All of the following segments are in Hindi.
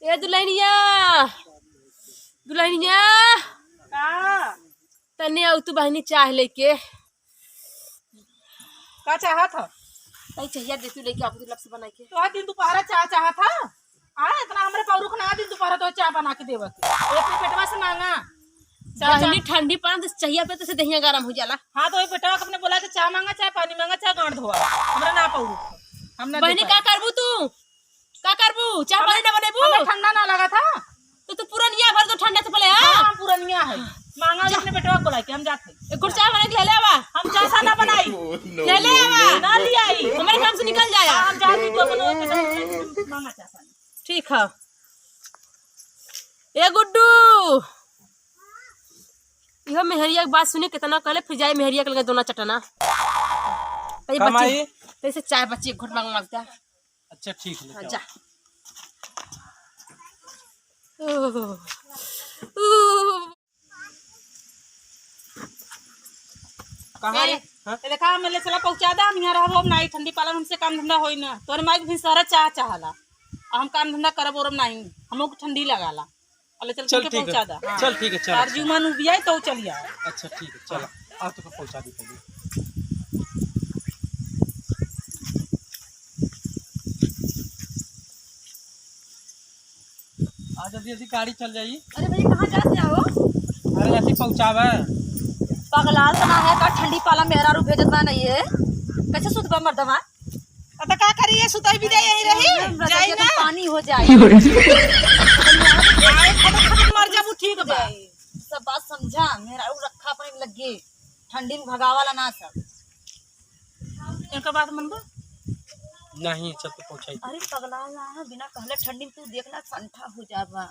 ए दुल्हनिया दुल्हनिया तने आउ तू बहनी चाह लेके का चाहत ह तई चाहिए दे तू लेके आपकी लपस बना के तो दिन दोपहर चाह चाहत ह इतना हमरे पौरुख ना दिन दोपहर तो चाह बना के देवत अपने पेटवा से मांगा बहनी ठंडी पानी तो चाहिए पे तो से दहिया गरम हो जाला। हाँ तो पेटवा अपने बोला कि चाह मांगा चाहे पानी मांगा चाहे गांड धोआ हमरा ना पौरुख हमने बहनी का करबू तू का करबू चाह पानी ना बनेबू ठंडा ना लगा था तो पुरानिया भर तो ठंडा से पले हां पुरानिया है मांगा अपने पेटवा बोला कि हम जाते एक गुड़ चाय बना के ले आवा हम चाह सा ना बनाई ले ले आवा ना ले आई हमारे काम से निकल जाया हम जाती तो अपन मांगा चाह पानी ठीक है। ए गुड्डू इहो मेहरिया की बात सुने कितना कहले फिर जाए मेहरिया के लगे दोना चटना तई बच्चे तैसे चाय बच्चे घुट मांग मांगता। अच्छा ठीक है जा कहां ये देखा मेले चला पहुंचा दा हम यहां रहबो नहीं ठंडी पालन हमसे काम धंधा होई ना तोर माइक भी सारा चाह चाहला हम काम धंधा करब और नहीं हमो को ठंडी लगाला अले चल के पहुंचा दा चल ठीक है चल अर्जुमन उबिया तो चलिया। अच्छा ठीक है चल आ तो पहुंचा दी पहले आ जल्दी जल्दी गाड़ी चल जाई। अरे भाई कहां जाते हो अरे ऐसे पहुंचावा पगलाल तना है का ठंडी पाला मेहरा रू भेजत बा नहीं है कैसे सुतबा मर्दवा अब का करिए सुताई भी दे यही रही जाई ना पानी हो जाए मर जाबू ठीक बा सब बात समझा मेरा रू रखा पानी लगे ठंडी में भगावाला ना सब इनका बात मनबा नहीं चल तो पहुंचाई। अरे पगलाल ना है बिना कहले ठंडी में तू देखला संठा हो जाबा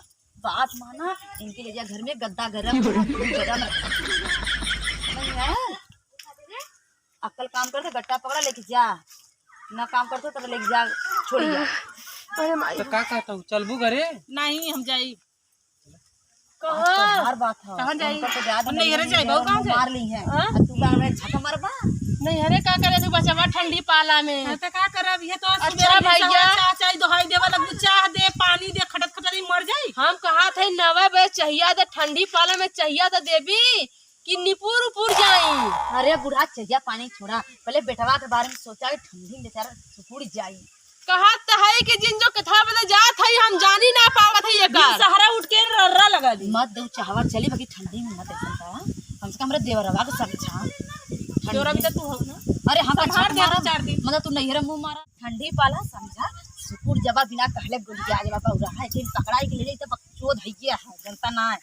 बात माना इनके ले जा घर में गद्दा गरम गरम नहीं है अक्ल काम करते गट्टा पकड़ा लेके जा ना काम करते तो लेके जा छोड़ी जा। अरे माई तो का कहता हूं चलबू घरे नहीं हम जाई हर बात है कहां जाई तो ज्यादा नहीं हरे जाई बहु कहां मार ली है तू का में झक मारबा नहीं हरे का करे तू बचवा ठंडी पाला में तो का करब ये तो अच्छा भैया चाह चाह दोहाई देवा लगू चाह दे पानी दे खटत खटत मर जाई हम कहा थे नवा बे चाहिए तो ठंडी पाला में चाहिए तो देवी कि निपुर उपुर जाई। अरे बुढ़ा चाहिए पानी छोड़ा पहले बेटवा के बारे में सोचा कि ठंडी बेचारा सुपुर जाई कहा तो है कि जिन जो कथा बता जात है हम जानी ना पावत है ये का सहारा उठ के रर्रा लगा दी मत दो चाहवर चली बाकी ठंडी में मत ऐसा का कम से कम रे देवरवा के समझा जोरा भी तो तू हो ना अरे हम मार दे 4 दिन मतलब तू नहीं रे मुंह मारा ठंडी पाला समझा सुपुर जबा बिना कहले गुल जा जबा पौरा है कि पकड़ाई के ले तो बकचोद है ये है जनता ना है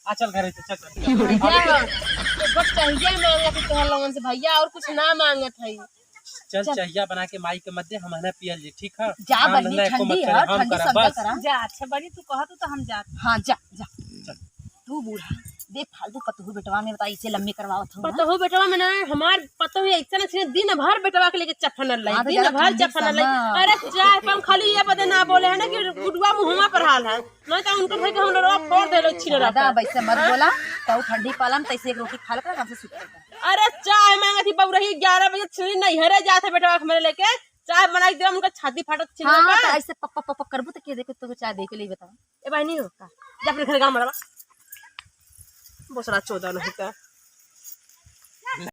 आ चल घरे चल भैया तो बस चाहिए मांगा तो तोहर लोगन से भैया और कुछ ना मांगत है चल चाहिए बना के माई के मध्य हम ना पियल जी ठीक है जा बनी ठंडी है ठंडी सब करा जा अच्छा बड़ी तू कहत तो हम जात हां जा जा तू बूढ़ा दे फालतू पतहू बेटवा में बता इसे लम्बे करवावत हो पतहू बेटवा में ना हमार पतहू ऐसा ना दिन भर बेटवा के लेके चफन लाई दिन भर चफन लाई अरे चाय पम खाली ये बदे ना बोले है ना कि गुडवा मुहमा पर हाल है नहीं तो उनको भाई हम लोग फोड़ देलो छिन रहा वैसे मत बोला तो ठंडी पालम तैसे एक रोटी खा लेकर हमसे सुत अरे चाय मांगा थी बबरही 11 बजे छिन नहीं हरे जाते बेटवा के मेरे लेके चाय बनाई दे उनका छाती फाटत छिन हां तो ऐसे पप पप करबू तो के देखो तो चाय दे के लिए बताओ ए भाई नहीं हो का जा अपने घर गांव मरवा बोसरा 14 नहीं का